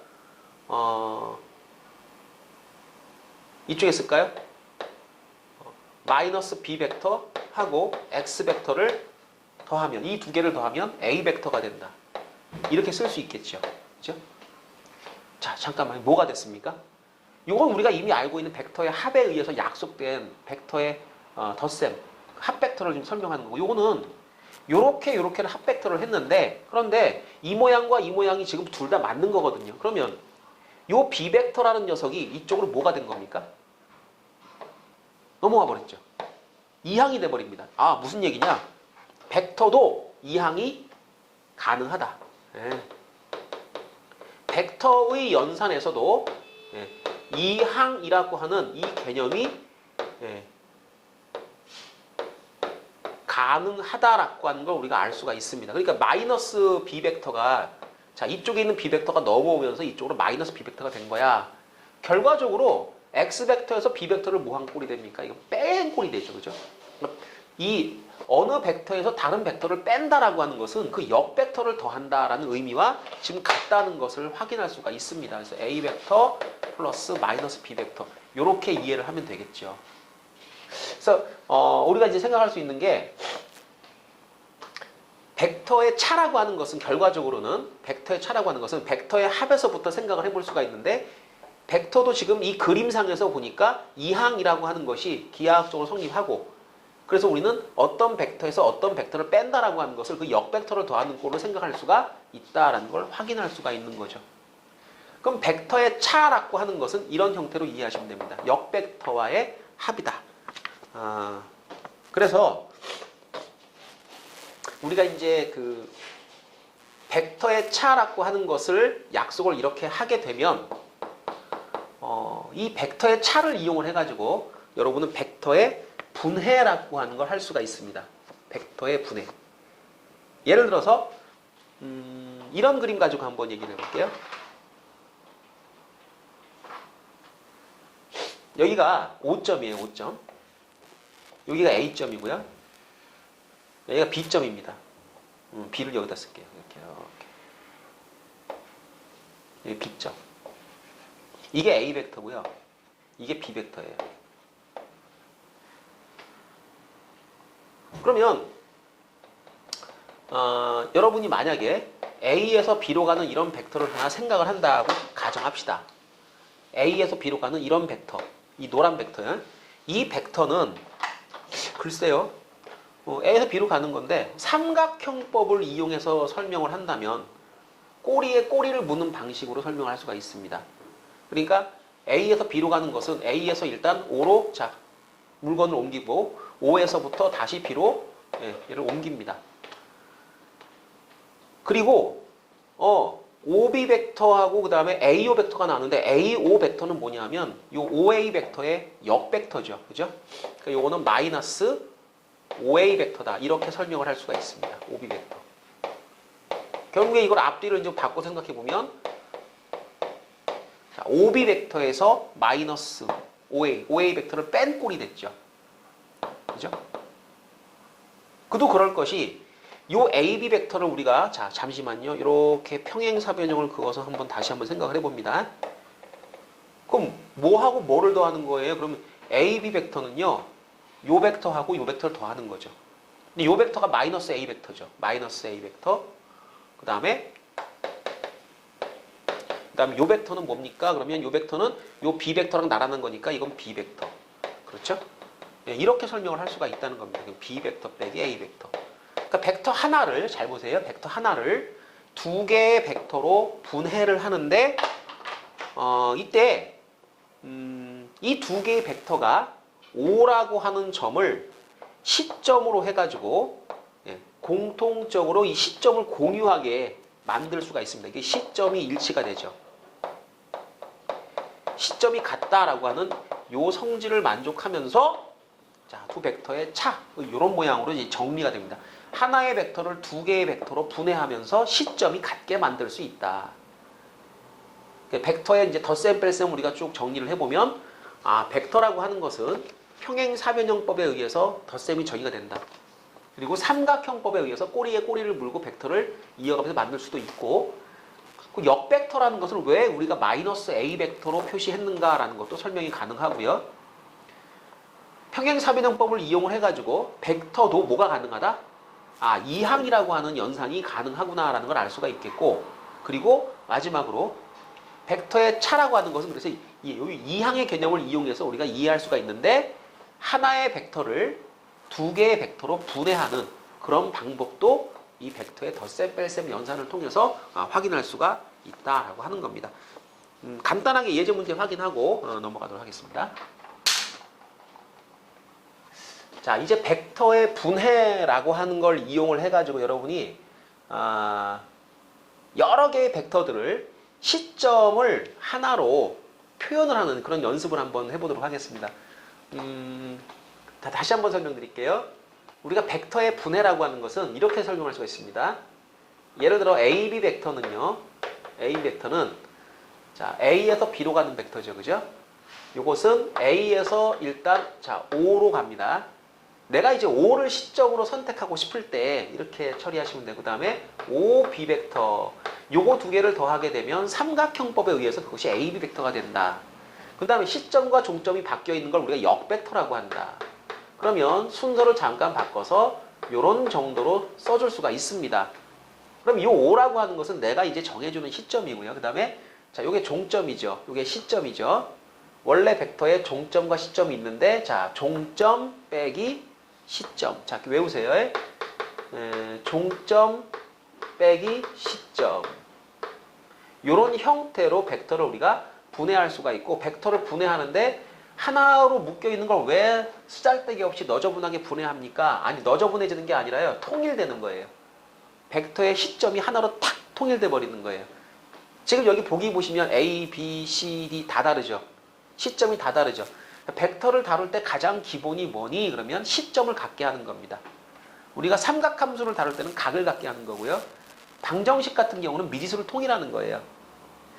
이쪽에 쓸까요? 마이너스 B 벡터하고 X 벡터를 더하면 이 두 개를 더하면 A 벡터가 된다. 이렇게 쓸 수 있겠죠. 그죠? 자, 잠깐만. 뭐가 됐습니까? 이건 우리가 이미 알고 있는 벡터의 합에 의해서 약속된 벡터의 덧셈, 합 벡터를 지금 설명하는 거고, 요거는 요렇게를 합 벡터를 했는데, 그런데 이 모양과 이 모양이 지금 둘 다 맞는 거거든요. 그러면 요 B 벡터라는 녀석이 이쪽으로 뭐가 된 겁니까? 넘어가 버렸죠. 이항이 돼 버립니다. 아, 무슨 얘기냐? 벡터도 이항이 가능하다. 예. 벡터의 연산에서도 이항이라고 하는 이 개념이 가능하다라고 하는 걸 우리가 알 수가 있습니다. 그러니까 마이너스 B 벡터가 자, 이쪽에 있는 B 벡터가 넘어오면서 이쪽으로 마이너스 B 벡터가 된 거야. 결과적으로 X 벡터에서 B 벡터를 뭐 한 꼴이 됩니까? 이거 뺀 꼴이 되죠. 그죠? 이 어느 벡터에서 다른 벡터를 뺀다라고 하는 것은 그 역 벡터를 더한다라는 의미와 지금 같다는 것을 확인할 수가 있습니다. 그래서 A 벡터 플러스 마이너스 B 벡터 이렇게 이해를 하면 되겠죠. 그래서 우리가 이제 생각할 수 있는 게 벡터의 차라고 하는 것은 결과적으로는 벡터의 차라고 하는 것은 벡터의 합에서부터 생각을 해볼 수가 있는데 벡터도 지금 이 그림상에서 보니까 이항이라고 하는 것이 기하학적으로 성립하고 그래서 우리는 어떤 벡터에서 어떤 벡터를 뺀다라고 하는 것을 그 역 벡터를 더하는 꼴로 생각할 수가 있다라는 걸 확인할 수가 있는 거죠. 그럼 벡터의 차라고 하는 것은 이런 형태로 이해하시면 됩니다. 역 벡터와의 합이다. 그래서 우리가 이제 그 벡터의 차라고 하는 것을 약속을 이렇게 하게 되면 이 벡터의 차를 이용을 해가지고 여러분은 벡터의 분해라고 하는 걸 할 수가 있습니다. 벡터의 분해. 예를 들어서 이런 그림 가지고 한번 얘기를 해볼게요. 여기가 O점이에요. O점. 여기가 A점이고요. 여기가 B점입니다. B를 여기다 쓸게요. 이렇게. 여기 B점. 이게 A 벡터고요. 이게 B 벡터예요. 그러면 여러분이 만약에 A에서 B로 가는 이런 벡터를 하나 생각을 한다고 가정합시다. A에서 B로 가는 이런 벡터, 이 노란 벡터요. 이 벡터는 글쎄요. A에서 B로 가는 건데 삼각형법을 이용해서 설명을 한다면 꼬리에 꼬리를 무는 방식으로 설명을 할 수가 있습니다. 그러니까 A에서 B로 가는 것은 A에서 일단 O로 자 물건을 옮기고 O에서부터 다시 B로 얘를 옮깁니다. 그리고 OB 벡터하고 그 다음에 AO 벡터가 나오는데 AO 벡터는 뭐냐면 요 OA 벡터의 역 벡터죠. 그죠? 그러니까 요거는 마이너스 OA 벡터다. 이렇게 설명을 할 수가 있습니다. OB 벡터. 결국에 이걸 앞뒤를 이제 바꿔 생각해 보면 자, OB 벡터에서 마이너스 OA 벡터를 뺀 꼴이 됐죠. 그죠? 그도 그럴 것이 요 AB 벡터를 우리가 자 잠시만요. 이렇게 평행사변형을 그어서 다시 한번 생각을 해봅니다. 그럼 뭐하고 뭐를 더하는 거예요? 그러면 AB 벡터는요. 요 벡터하고 요 벡터를 더하는 거죠. 근데 요 벡터가 마이너스 A 벡터죠. 마이너스 A 벡터. 그 다음에 요 벡터는 뭡니까? 그러면 요 벡터는 요 B 벡터랑 나란한 거니까 이건 B 벡터. 그렇죠? 이렇게 설명을 할 수가 있다는 겁니다. B 벡터 빼기 A 벡터. 그러니까 벡터 하나를 잘 보세요. 벡터 하나를 두 개의 벡터로 분해를 하는데 이때 이 두 개의 벡터가 O라고 하는 점을 시점으로 해가지고 공통적으로 이 시점을 공유하게 만들 수가 있습니다. 이게 시점이 일치가 되죠. 시점이 같다라고 하는 요 성질을 만족하면서 자, 두 벡터의 차 이런 모양으로 이제 정리가 됩니다. 하나의 벡터를 두 개의 벡터로 분해하면서 시점이 같게 만들 수 있다. 벡터의 이제 덧셈 뺄셈 우리가 쭉 정리를 해보면 벡터라고 하는 것은 평행사변형법에 의해서 덧셈이 정의가 된다. 그리고 삼각형법에 의해서 꼬리에 꼬리를 물고 벡터를 이어가면서 만들 수도 있고, 역벡터라는 것을 왜 우리가 마이너스 A 벡터로 표시했는가라는 것도 설명이 가능하고요. 평행사변형법을 이용을 해가지고 벡터도 뭐가 가능하다? 이항이라고 하는 연산이 가능하구나라는 걸 알 수가 있겠고, 그리고 마지막으로 벡터의 차라고 하는 것은 그래서 여기 이항의 개념을 이용해서 우리가 이해할 수가 있는데, 하나의 벡터를 두 개의 벡터로 분해하는 그런 방법도 이 벡터의 덧셈 뺄셈 연산을 통해서 확인할 수가 있다라고 하는 겁니다. 간단하게 예제 문제 확인하고 넘어가도록 하겠습니다. 자, 이제 벡터의 분해라고 하는 걸 이용을 해가지고 여러분이 여러 개의 벡터들을 시점을 하나로 표현을 하는 그런 연습을 한번 해보도록 하겠습니다. 다시 한번 설명드릴게요. 우리가 벡터의 분해라고 하는 것은 이렇게 설명할 수가 있습니다. 예를 들어 AB 벡터는요. AB 벡터는 자, A에서 B로 가는 벡터죠. 그죠? 요것은 A에서 일단 자, O로 갑니다. 내가 이제 O를 시점으로 선택하고 싶을 때 이렇게 처리하시면 되고, 그 다음에 OB 벡터 요거 두 개를 더하게 되면 삼각형법에 의해서 그것이 AB 벡터가 된다. 그 다음에 시점과 종점이 바뀌어 있는 걸 우리가 역벡터라고 한다. 그러면 순서를 잠깐 바꿔서 이런 정도로 써줄 수가 있습니다. 그럼 이 O라고 하는 것은 내가 이제 정해주는 시점이고요. 그 다음에 자, 요게 종점이죠. 요게 시점이죠. 원래 벡터에 종점과 시점이 있는데, 자, 종점 빼기 시점. 자, 외우세요. 종점 빼기 시점. 요런 형태로 벡터를 우리가 분해할 수가 있고, 벡터를 분해하는데 하나로 묶여있는 걸 왜 쓰잘데기 없이 너저분하게 분해합니까? 아니, 너저분해지는 게 아니라요. 통일되는 거예요. 벡터의 시점이 하나로 탁 통일돼 버리는 거예요. 지금 여기 보기 보시면 A, B, C, D 다 다르죠. 시점이 다 다르죠. 벡터를 다룰 때 가장 기본이 뭐니? 그러면 시점을 갖게 하는 겁니다. 우리가 삼각함수를 다룰 때는 각을 갖게 하는 거고요. 방정식 같은 경우는 미지수를 통일하는 거예요.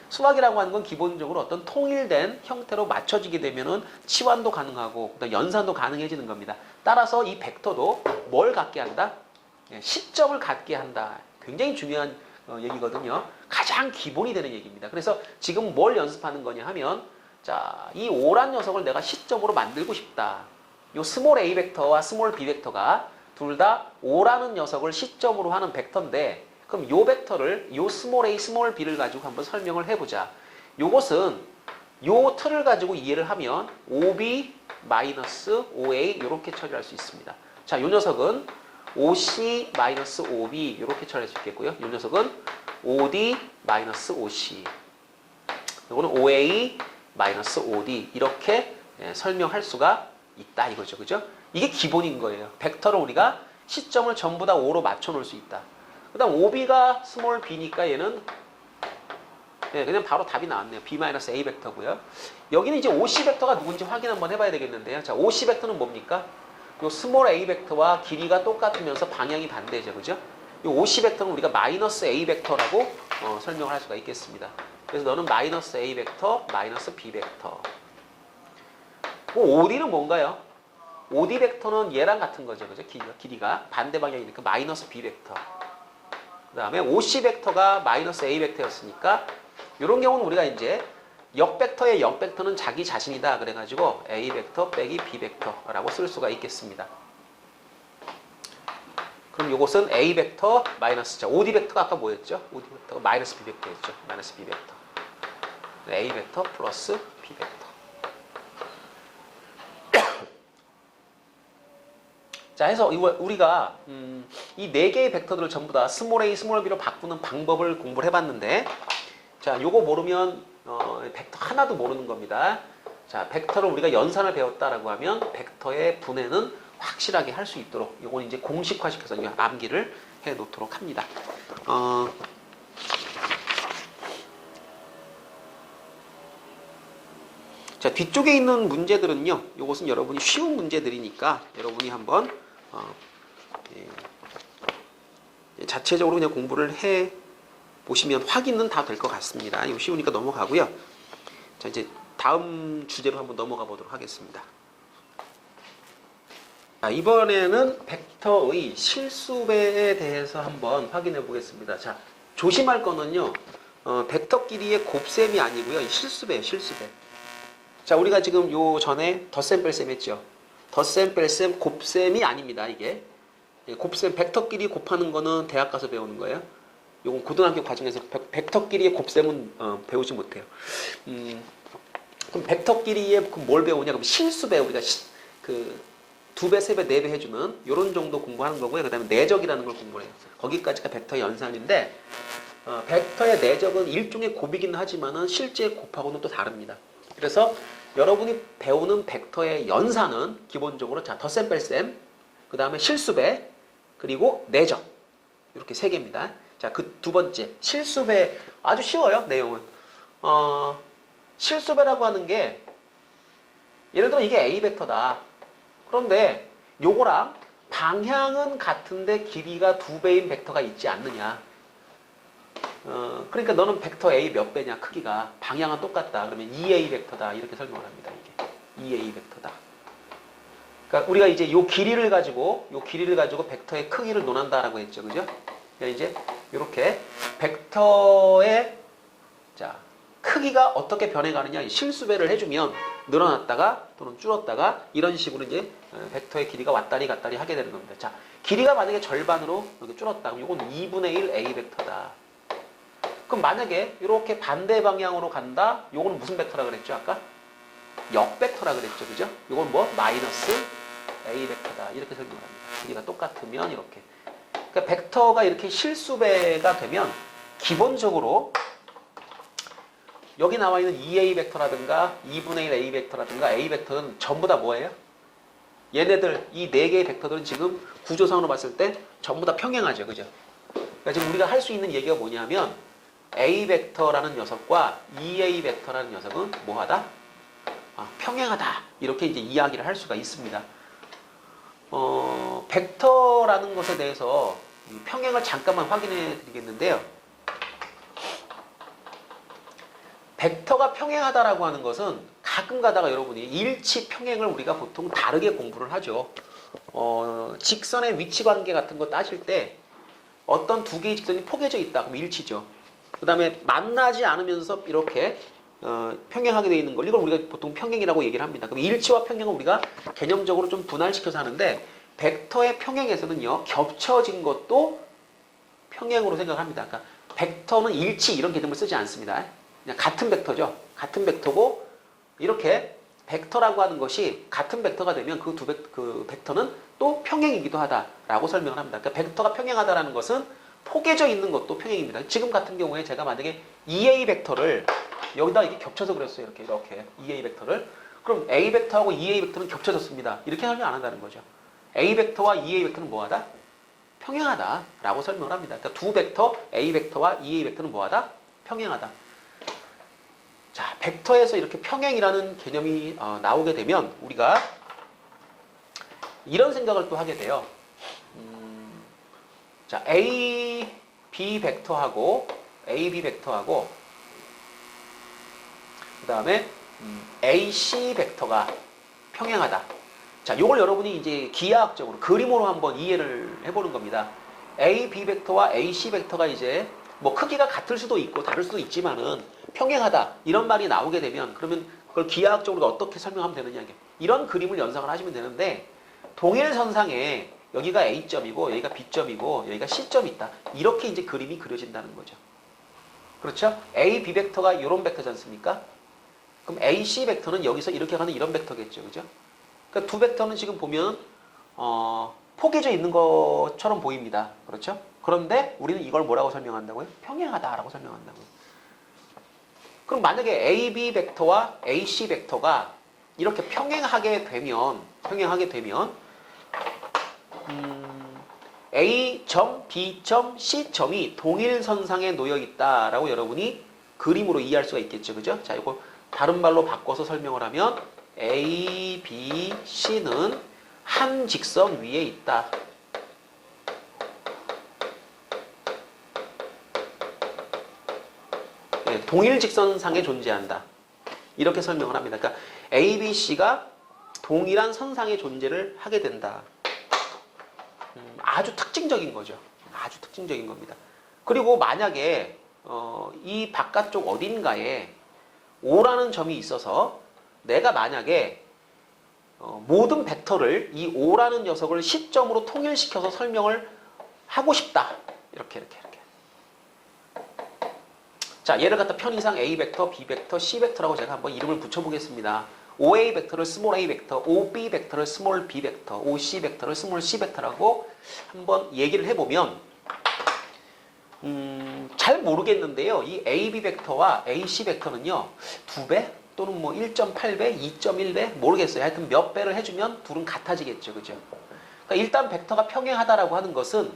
수학이라고 하는 건 기본적으로 어떤 통일된 형태로 맞춰지게 되면은 치환도 가능하고 그다음 연산도 가능해지는 겁니다. 따라서 이 벡터도 뭘 갖게 한다? 시점을 갖게 한다. 굉장히 중요한 얘기거든요. 가장 기본이 되는 얘기입니다. 그래서 지금 뭘 연습하는 거냐 하면, 자, 이 O란 녀석을 내가 시점으로 만들고 싶다. 요 스몰 A 벡터와 스몰 B 벡터가 둘 다 O라는 녀석을 시점으로 하는 벡터인데, 그럼 요 벡터를 요 스몰 A, 스몰 B를 가지고 한번 설명을 해보자. 요것은 요 틀을 가지고 이해를 하면 OB 마이너스 OA 이렇게 처리할 수 있습니다. 자, 요 녀석은 OC 마이너스 OB 이렇게 처리할 수 있겠고요. 요 녀석은 OD 마이너스 OC. 요거는 OA 마이너스 OD 이렇게 설명할 수가 있다 이거죠. 그죠? 이게 기본인 거예요. 벡터를 우리가 시점을 전부 다 O로 맞춰 놓을 수 있다. 그 다음 OB가 스몰 b니까 얘는 그냥 바로 답이 나왔네요. B-A 벡터고요. 여기는 이제 OC 벡터가 누군지 확인 한번 해봐야 되겠는데요. 자, OC 벡터는 뭡니까? 요 스몰 A 벡터와 길이가 똑같으면서 방향이 반대죠. 그죠? 요 OC 벡터는 우리가 마이너스 A 벡터라고 설명을 할 수가 있겠습니다. 그래서 너는 마이너스 A 벡터, 마이너스 B 벡터. OD는 뭔가요? OD 벡터는 얘랑 같은 거죠. 그죠? 길이가 반대 방향이니까 마이너스 B 벡터. 그 다음에 OC 벡터가 마이너스 A 벡터였으니까 이런 경우는 우리가 이제 역벡터의 역벡터는 자기 자신이다. 그래가지고 A 벡터 빼기 B 벡터라고 쓸 수가 있겠습니다. 그럼 이것은 A 벡터 마이너스, 자, OD 벡터가 아까 뭐였죠? OD 벡터가 마이너스 B 벡터였죠. 마이너스 B 벡터. A 벡터 플러스 B 벡터. 자, 해서 우리가 이 네 개의 벡터들을 전부 다 스몰 a, 스몰 b로 바꾸는 방법을 공부를 해봤는데, 자, 요거 모르면 벡터 하나도 모르는 겁니다. 자, 벡터를 우리가 연산을 배웠다라고 하면 벡터의 분해는 확실하게 할 수 있도록 요건 이제 공식화시켜서 암기를 해 놓도록 합니다. 자, 뒤쪽에 있는 문제들은요, 요것은 여러분이 쉬운 문제들이니까 여러분이 한번 자체적으로 그냥 공부를 해 보시면 확인은 다 될 것 같습니다. 이거 쉬우니까 넘어가고요. 자, 이제 다음 주제로 한번 넘어가 보도록 하겠습니다. 자, 이번에는 벡터의 실수배에 대해서 한번 확인해 보겠습니다. 자, 조심할 거는요, 벡터끼리의 곱셈이 아니고요, 실수배예요, 실수배. 자, 우리가 지금 요 전에 덧셈 뺄셈 했죠. 덧셈 뺄셈 곱셈이 아닙니다. 이게 곱셈 벡터끼리 곱하는 거는 대학 가서 배우는 거예요. 요건 고등학교 과정에서 벡터끼리의 곱셈은 배우지 못해요. 그럼 벡터끼리의 뭘 배우냐? 그럼 실수배, 우리가 그 2배, 3배, 4배 해주는 요런 정도 공부하는 거고요. 그 다음에 내적이라는 걸 공부를 해요. 거기까지가 벡터의 연산인데, 벡터의 내적은 일종의 곱이긴 하지만은 실제 곱하고는 또 다릅니다. 그래서 여러분이 배우는 벡터의 연산은 기본적으로 자, 덧셈 뺄셈, 그 다음에 실수배, 그리고 내적, 이렇게 3개입니다. 자, 그 두 번째 실수배, 아주 쉬워요. 내용은 실수배라고 하는 게, 예를 들어 이게 A 벡터다. 그런데 요거랑 방향은 같은데 길이가 2배인 벡터가 있지 않느냐. 그러니까 너는 벡터 A 몇 배냐, 크기가. 방향은 똑같다. 그러면 2A 벡터다. 이렇게 설명을 합니다. 이게 2A 벡터다. 그러니까 우리가 이제 요 길이를 가지고 벡터의 크기를 논한다라고 했죠. 그죠? 그러니까 이제 이렇게 벡터의 자, 크기가 어떻게 변해가느냐, 실수배를 해주면 늘어났다가 또는 줄었다가 이런 식으로 이제 벡터의 길이가 왔다리 갔다리 하게 되는 겁니다. 자, 길이가 만약에 절반으로 이렇게 줄었다. 그럼 이건 2분의 1 A 벡터다. 그럼 만약에 이렇게 반대 방향으로 간다. 요거는 무슨 벡터라 그랬죠? 아까? 역벡터라 그랬죠. 그죠? 요건 뭐? 마이너스 A 벡터다. 이렇게 설명을 합니다. 길이가 똑같으면 이렇게. 그러니까 벡터가 이렇게 실수배가 되면 기본적으로 여기 나와 있는 2A 벡터라든가 2분의 1 A 벡터라든가 A 벡터는 전부 다 뭐예요? 얘네들 이 4개의 벡터들은 지금 구조상으로 봤을 때 전부 다 평행하죠. 그죠? 그러니까 지금 우리가 할 수 있는 얘기가 뭐냐면 A 벡터라는 녀석과 2A 벡터라는 녀석은 뭐하다? 평행하다. 이렇게 이제 이야기를 할 수가 있습니다. 벡터라는 것에 대해서 평행을 잠깐만 확인해 드리겠는데요. 벡터가 평행하다라고 하는 것은 가끔 가다가 여러분이 일치 평행을 우리가 보통 다르게 공부를 하죠. 직선의 위치 관계 같은 거 따질 때 어떤 두 개의 직선이 포개져 있다. 그럼 일치죠. 그 다음에 만나지 않으면서 이렇게 평행하게 되어 있는 걸, 이걸 우리가 보통 평행이라고 얘기를 합니다. 그럼 일치와 평행은 우리가 개념적으로 좀 분할시켜서 하는데, 벡터의 평행에서는요, 겹쳐진 것도 평행으로 생각합니다. 그러니까 벡터는 일치 이런 개념을 쓰지 않습니다. 그냥 같은 벡터죠. 같은 벡터고, 이렇게 벡터라고 하는 것이 같은 벡터가 되면 그 벡터는 또 평행이기도 하다라고 설명을 합니다. 그러니까 벡터가 평행하다라는 것은 포개져 있는 것도 평행입니다. 지금 같은 경우에 제가 만약에 2A 벡터를 여기다 이렇게 겹쳐서 그렸어요. 이렇게 2A 벡터를. 그럼 A 벡터하고 2A 벡터는 겹쳐졌습니다. 이렇게 설명 안 한다는 거죠. A 벡터와 2A 벡터는 뭐하다? 평행하다라고 설명을 합니다. 그러니까 두 벡터 A 벡터와 2A 벡터는 뭐하다? 평행하다. 자, 벡터에서 이렇게 평행이라는 개념이 나오게 되면 우리가 이런 생각을 또 하게 돼요. 자, A, B 벡터하고 AB 벡터하고 그 다음에 AC 벡터가 평행하다. 자, 요걸 여러분이 이제 기하학적으로 그림으로 한번 이해를 해보는 겁니다. A, B 벡터와 AC 벡터가 이제 뭐 크기가 같을 수도 있고 다를 수도 있지만은 평행하다 이런 말이 나오게 되면, 그러면 그걸 기하학적으로 어떻게 설명하면 되느냐, 이런 그림을 연상을 하시면 되는데, 동일선상에 여기가 A점이고 여기가 B점이고 여기가 C점이 있다. 이렇게 이제 그림이 그려진다는 거죠. 그렇죠? A, B 벡터가 이런 벡터지 않습니까? 그럼 AC 벡터는 여기서 이렇게 가는 이런 벡터겠죠. 그죠? 그러니까 두 벡터는 지금 보면 포개져 있는 것처럼 보입니다. 그렇죠? 그런데 우리는 이걸 뭐라고 설명한다고요? 평행하다라고 설명한다고요. 그럼 만약에 AB 벡터와 AC 벡터가 이렇게 평행하게 되면 A점, B점, C점이 동일선상에 놓여 있다라고 여러분이 그림으로 이해할 수가 있겠죠. 그죠? 자, 이거 다른 말로 바꿔서 설명을 하면 A, B, C는 한 직선 위에 있다. 네, 동일 직선상에 존재한다. 이렇게 설명을 합니다. 그러니까 A, B, C가 동일한 선상에 존재를 하게 된다. 아주 특징적인 거죠. 아주 특징적인 겁니다. 그리고 만약에 이 바깥쪽 어딘가에 O라는 점이 있어서 내가 만약에 모든 벡터를 이 O라는 녀석을 시점으로 통일시켜서 설명을 하고 싶다. 이렇게. 자, 얘를 갖다 편의상 A 벡터, B 벡터, C 벡터라고 제가 한번 이름을 붙여보겠습니다. OA 벡터를 스몰 a 벡터, OB 벡터를 스몰 b 벡터, OC 벡터를 스몰 c 벡터라고 한번 얘기를 해보면 잘 모르겠는데요. 이 AB 벡터와 AC 벡터는요. 2배 또는 뭐 1.8배, 2.1배 모르겠어요. 하여튼 몇 배를 해주면 둘은 같아지겠죠. 그죠? 그러니까 일단 벡터가 평행하다라고 하는 것은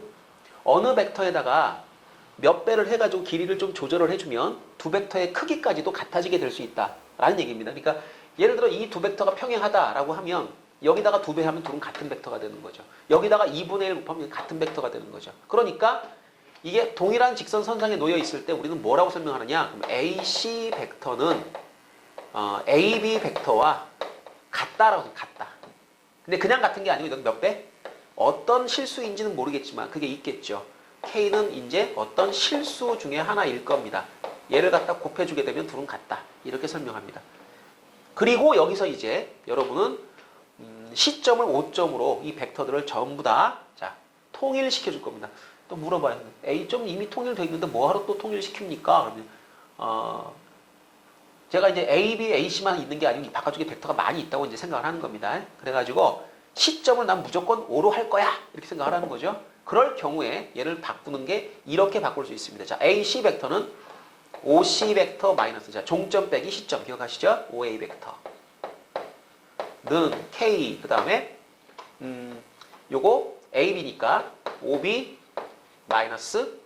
어느 벡터에다가 몇 배를 해가지고 길이를 좀 조절을 해주면 두 벡터의 크기까지도 같아지게 될 수 있다라는 얘기입니다. 그러니까 예를 들어 이 두 벡터가 평행하다라고 하면 여기다가 2배 하면 둘은 같은 벡터가 되는 거죠. 여기다가 2분의 1 곱하면 같은 벡터가 되는 거죠. 그러니까 이게 동일한 직선 선상에 놓여 있을 때 우리는 뭐라고 설명하느냐? 그럼 AC 벡터는 AB 벡터와 같다라고 같다. 근데 그냥 같은 게 아니고 몇 배? 어떤 실수인지는 모르겠지만 그게 있겠죠. K는 이제 어떤 실수 중에 하나일 겁니다. 얘를 갖다 곱해주게 되면 둘은 같다. 이렇게 설명합니다. 그리고 여기서 이제 여러분은 시점을 5점으로 이 벡터들을 전부 다 자, 통일시켜 줄 겁니다. 또 물어봐요. A점 이미 통일되어 있는데 뭐하러 또 통일시킵니까? 그러면 제가 이제 A, B, AC만 있는 게 아니고 바깥쪽에 벡터가 많이 있다고 이제 생각을 하는 겁니다. 그래가지고 시점을 난 무조건 5로 할 거야. 이렇게 생각을 하는 거죠. 그럴 경우에 얘를 바꾸는 게 이렇게 바꿀 수 있습니다. 자, AC 벡터는 OC 벡터 마이너스 자 종점 빼기 시점 기억하시죠? OA 벡터 는 K 그 다음에 요거 AB니까 OB 마이너스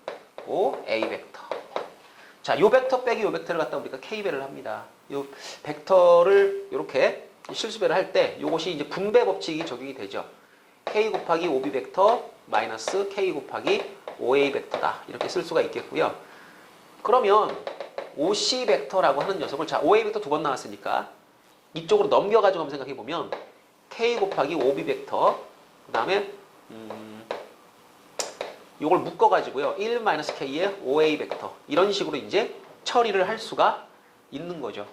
OA 벡터 자, 요 벡터 빼기 요 벡터를 갖다 우리가 K배를 합니다. 요 벡터를 이렇게 실수배를 할 때 요것이 이제 분배 법칙이 적용이 되죠. K 곱하기 OB 벡터 마이너스 K 곱하기 OA 벡터다. 이렇게 쓸 수가 있겠고요. 그러면 OC 벡터라고 하는 녀석을 자, OA 벡터 2번 나왔으니까 이쪽으로 넘겨가지고 한번 생각해보면 K 곱하기 OB 벡터 그 다음에 이걸 묶어가지고요. 1-K의 OA 벡터 이런 식으로 이제 처리를 할 수가 있는 거죠.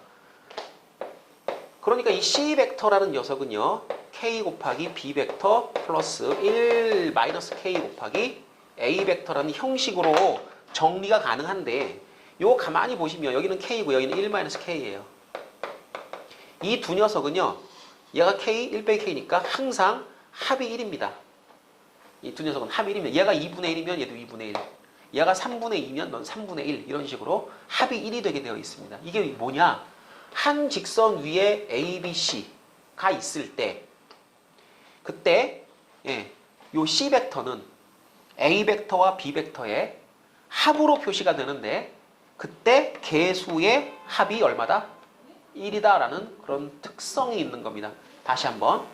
그러니까 이 C 벡터라는 녀석은요. K 곱하기 B 벡터 플러스 1-K 곱하기 A 벡터라는 형식으로 정리가 가능한데 요 가만히 보시면 여기는 K고 여기는 1-K예요. 이 두 녀석은요. 얘가 K, 1 K니까 항상 합이 1입니다. 이 두 녀석은 합이 1입니다. 얘가 2분의 1이면 얘도 2분의 1. 얘가 3분의 2면 넌 3분의 1. 이런 식으로 합이 1이 되게 되어 있습니다. 이게 뭐냐? 한 직선 위에 A, B, C가 있을 때 그때 요 C 벡터는 A 벡터와 B 벡터의 합으로 표시가 되는데 그때 개수의 합이 얼마다? 1이다라는 그런 특성이 있는 겁니다. 다시 한번.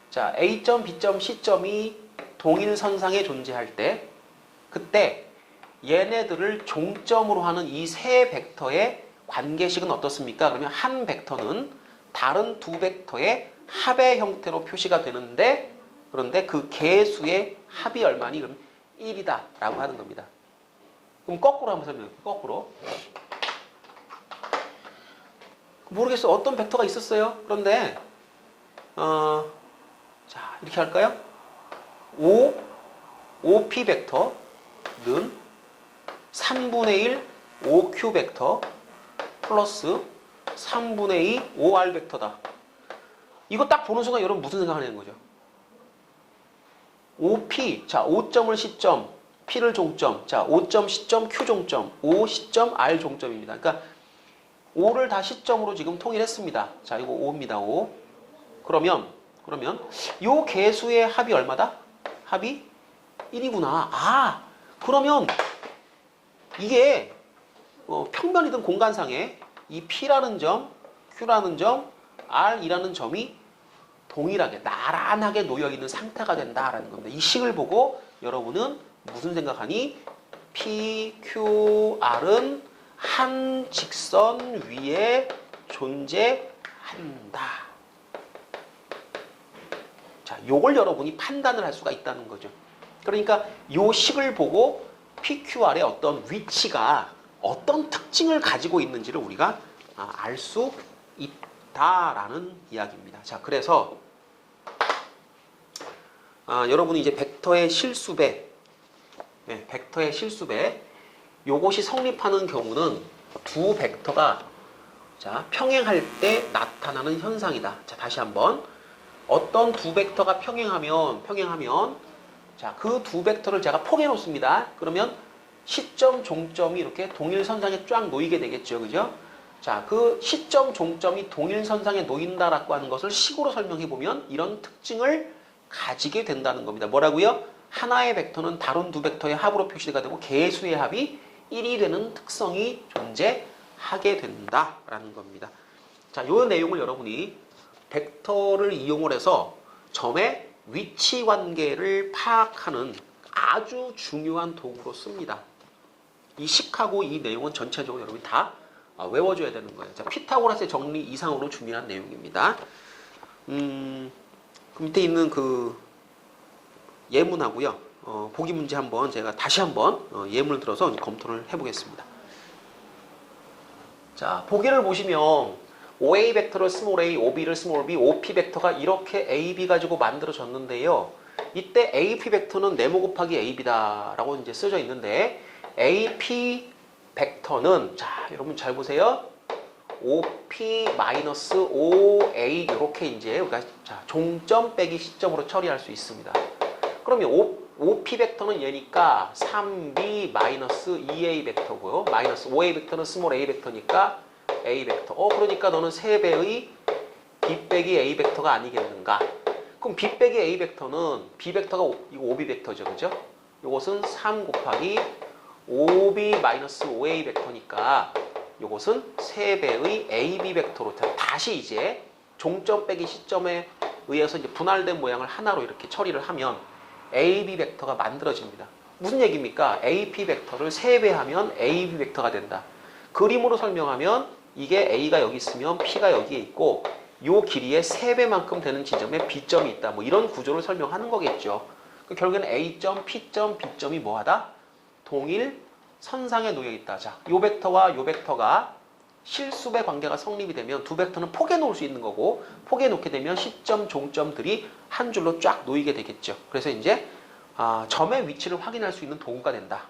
자, A점, B점, C점이 동일선상에 존재할 때 그때 얘네들을 종점으로 하는 이 세 벡터의 관계식은 어떻습니까? 그러면 한 벡터는 다른 두 벡터의 합의 형태로 표시가 되는데 그런데 그 개수의 합이 얼마니? 그럼 1이다 라고 하는 겁니다. 그럼 거꾸로 한번 설명해볼게요. 거꾸로. 모르겠어요. 어떤 벡터가 있었어요. 그런데 자 이렇게 할까요? OP 벡터는 3분의 1 OQ 벡터 플러스 3분의 2 OR 벡터다. 이거 딱 보는 순간 여러분 무슨 생각하는 거죠? OP, 자 5점을 시점, P를 종점, 자 5점 시점 Q 종점, 5 시점 R 종점입니다. 그러니까 5를 다 시점으로 지금 통일했습니다. 자 이거 5입니다. 5. 그러면 요 개수의 합이 얼마다? 합이 1이구나. 아 그러면 이게 평면이든 공간상에 이 P라는 점, Q라는 점, R이라는 점이 동일하게 나란하게 놓여있는 상태가 된다라는 겁니다. 이 식을 보고 여러분은 무슨 생각하니? P, Q, R은 한 직선 위에 존재한다. 자, 요걸 여러분이 판단을 할 수가 있다는 거죠. 그러니까 요 식을 보고 PQR의 어떤 위치가 어떤 특징을 가지고 있는지를 우리가 알 수 있다라는 이야기입니다. 자, 그래서 여러분이 이제 벡터의 실수배, 벡터의 실수배, 요것이 성립하는 경우는 두 벡터가 자, 평행할 때 나타나는 현상이다. 자, 다시 한번 어떤 두 벡터가 평행하면 자, 그 두 벡터를 제가 포개해 놓습니다. 그러면 시점, 종점이 이렇게 동일선상에 쫙 놓이게 되겠죠. 그죠? 자, 그 시점, 종점이 동일선상에 놓인다라고 하는 것을 식으로 설명해 보면 이런 특징을 가지게 된다는 겁니다. 뭐라고요? 하나의 벡터는 다른 두 벡터의 합으로 표시가 되고 개수의 합이 1이 되는 특성이 존재하게 된다라는 겁니다. 자, 이 내용을 여러분이 벡터를 이용을 해서 점의 위치 관계를 파악하는 아주 중요한 도구로 씁니다. 이 식하고 이 내용은 전체적으로 여러분이 다 외워줘야 되는 거예요. 자, 피타고라스의 정리 이상으로 준비한 내용입니다. 그 밑에 있는 그 예문하고요. 보기 문제 한번 제가 다시 한번 예문을 들어서 검토를 해보겠습니다. 자, 보기를 보시면 OA 벡터를 스몰 a, OB를 스몰 b, OP 벡터가 이렇게 AB 가지고 만들어졌는데요. 이때 AP 벡터는 네모 곱하기 AB다라고 이제 쓰여져 있는데 AP 벡터는 자, 여러분 잘 보세요. OP-OA 이렇게 이제 우리가 자, 종점 빼기 시점으로 처리할 수 있습니다. 그러면 OP 벡터는 얘니까 3B-2A 벡터고요. 마이너스 OA 벡터는 스몰 a 벡터니까 A 벡터. 그러니까 너는 3배의 B 빼기 A 벡터가 아니겠는가? 그럼 B 빼기 A 벡터는 B 벡터가 이거 OB 벡터죠. 그죠? 이것은 3 곱하기 5B-5A 벡터니까 이것은 3배의 AB 벡터로 다시 이제 종점 빼기 시점에 의해서 이제 분할된 모양을 하나로 이렇게 처리를 하면 AB 벡터가 만들어집니다. 무슨 얘기입니까? AP 벡터를 3배하면 AB 벡터가 된다. 그림으로 설명하면 이게 A가 여기 있으면 P가 여기에 있고 요 길이의 3배만큼 되는 지점에 B점이 있다. 뭐 이런 구조를 설명하는 거겠죠. 결국에는 A점, P점, B점이 뭐하다? 동일 선상에 놓여 있다. 자, 요 벡터와 요 벡터가 실수배 관계가 성립이 되면 두 벡터는 포개 놓을 수 있는 거고 포개 놓게 되면 시점, 종점들이 한 줄로 쫙 놓이게 되겠죠. 그래서 이제 점의 위치를 확인할 수 있는 도구가 된다.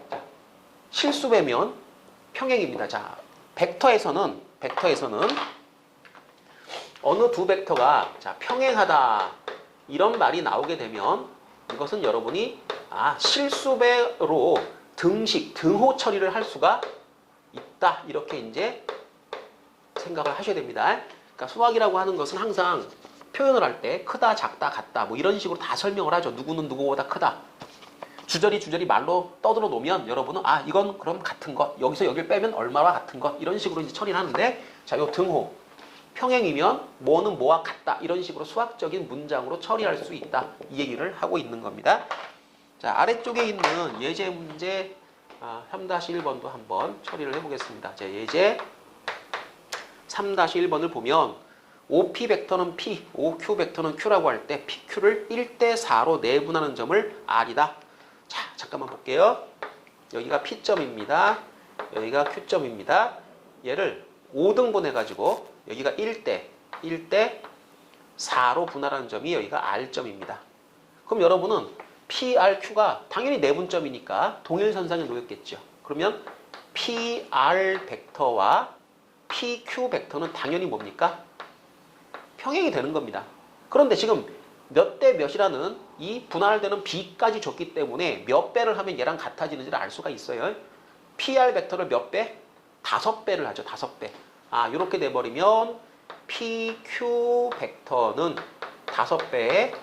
자, 실수배면 평행입니다. 자, 벡터에서는 어느 두 벡터가 자, 평행하다 이런 말이 나오게 되면 이것은 여러분이 실수배로 등호 처리를 할 수가 있다. 이렇게 이제 생각을 하셔야 됩니다. 그러니까 수학이라고 하는 것은 항상 표현을 할 때 크다, 작다, 같다 뭐 이런 식으로 다 설명을 하죠. 누구는 누구보다 크다. 주저리 말로 떠들어 놓으면 여러분은 이건 그럼 같은 것, 여기서 여기를 빼면 얼마와 같은 것 이런 식으로 이제 처리를 하는데 자, 요 등호 평행이면 뭐는 뭐와 같다 이런 식으로 수학적인 문장으로 처리할 수 있다 이 얘기를 하고 있는 겁니다. 자, 아래쪽에 있는 예제 문제 3-1번도 한번 처리를 해보겠습니다. 자, 예제 3-1번을 보면 OP 벡터는 P, OQ 벡터는 Q라고 할 때 PQ를 1대4로 내분하는 점을 R이다. 자, 잠깐만 볼게요. 여기가 P점입니다. 여기가 Q점입니다. 얘를 5등분 해가지고 여기가 1대4로 분할하는 점이 여기가 R점입니다. 그럼 여러분은 PRQ가 당연히 내분점이니까 동일선상에 놓였겠죠. 그러면 PR 벡터와 PQ 벡터는 당연히 뭡니까? 평행이 되는 겁니다. 그런데 지금 몇 대 몇이라는 이 분할되는 b까지 줬기 때문에 몇 배를 하면 얘랑 같아지는지를 알 수가 있어요. PR 벡터를 몇 배? 5배를 하죠. 5배. 아, 이렇게 돼버리면 PQ 벡터는 5배의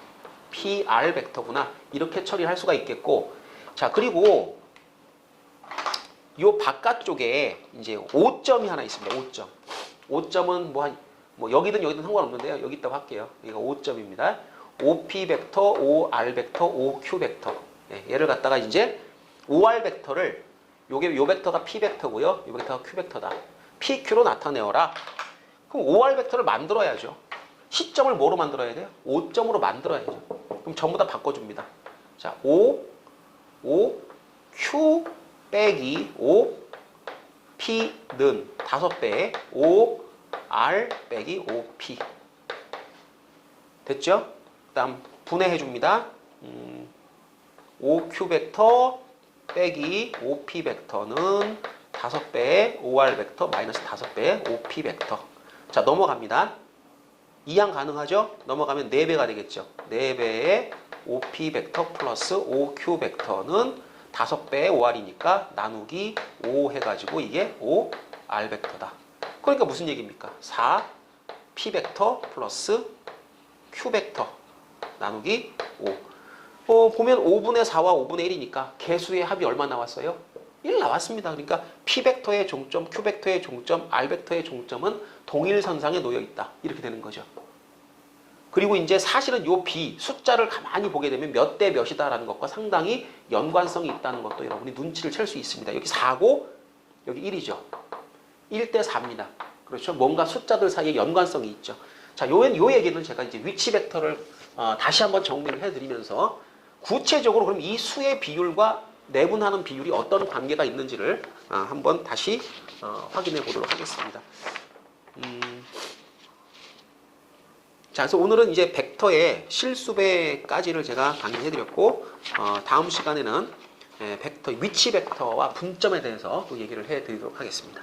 PR 벡터구나. 이렇게 처리할 수가 있겠고, 자, 그리고 요 바깥쪽에 이제 5점이 하나 있습니다. 5점. 5점은 뭐 여기든 여기든 상관없는데요. 여기 있다고 할게요. 여기가 5점입니다. OP 벡터, OR 벡터, OQ 벡터. 예, 얘를 갖다가 이제 OR 벡터를 요 벡터가 P 벡터고요. 요 벡터가 Q 벡터다. PQ로 나타내어라. 그럼 OR 벡터를 만들어야죠. 시점을 뭐로 만들어야 돼요? 5점으로 만들어야죠. 그럼 전부 다 바꿔줍니다. 자, Q 빼기 P는 5배에 OR 빼기 OP. 됐죠? 그 다음 분해해줍니다. OQ 벡터 빼기 OP 벡터는 5배의 OR 벡터 마이너스 5배의 OP 벡터. 자, 넘어갑니다. 이항 가능하죠? 넘어가면 4배가 되겠죠. 4배의 OP 벡터 플러스 OQ 벡터는 5배의 OR이니까 나누기 5 해가지고 이게 OR 벡터다. 그러니까 무슨 얘기입니까? 4P 벡터 플러스 Q 벡터 나누기 5. 보면 5분의 4와 5분의 1이니까 개수의 합이 얼마 나왔어요? 1 나왔습니다. 그러니까 P 벡터의 종점, Q 벡터의 종점, R 벡터의 종점은 동일선상에 놓여 있다. 이렇게 되는 거죠. 그리고 이제 사실은 요 B 숫자를 가만히 보게 되면 몇 대 몇이다라는 것과 상당히 연관성이 있다는 것도 여러분이 눈치를 챌 수 있습니다. 여기 4고 여기 1이죠. 1대 4입니다. 그렇죠? 뭔가 숫자들 사이에 연관성이 있죠. 자, 요 얘기는 제가 이제 위치 벡터를 다시 한번 정리를 해드리면서 구체적으로 그럼 이 수의 비율과 내분하는 비율이 어떤 관계가 있는지를 한번 다시 확인해 보도록 하겠습니다. 자, 그래서 오늘은 이제 벡터의 실수배까지를 제가 강의해 드렸고, 다음 시간에는 벡터, 위치 벡터와 분점에 대해서 또 얘기를 해 드리도록 하겠습니다.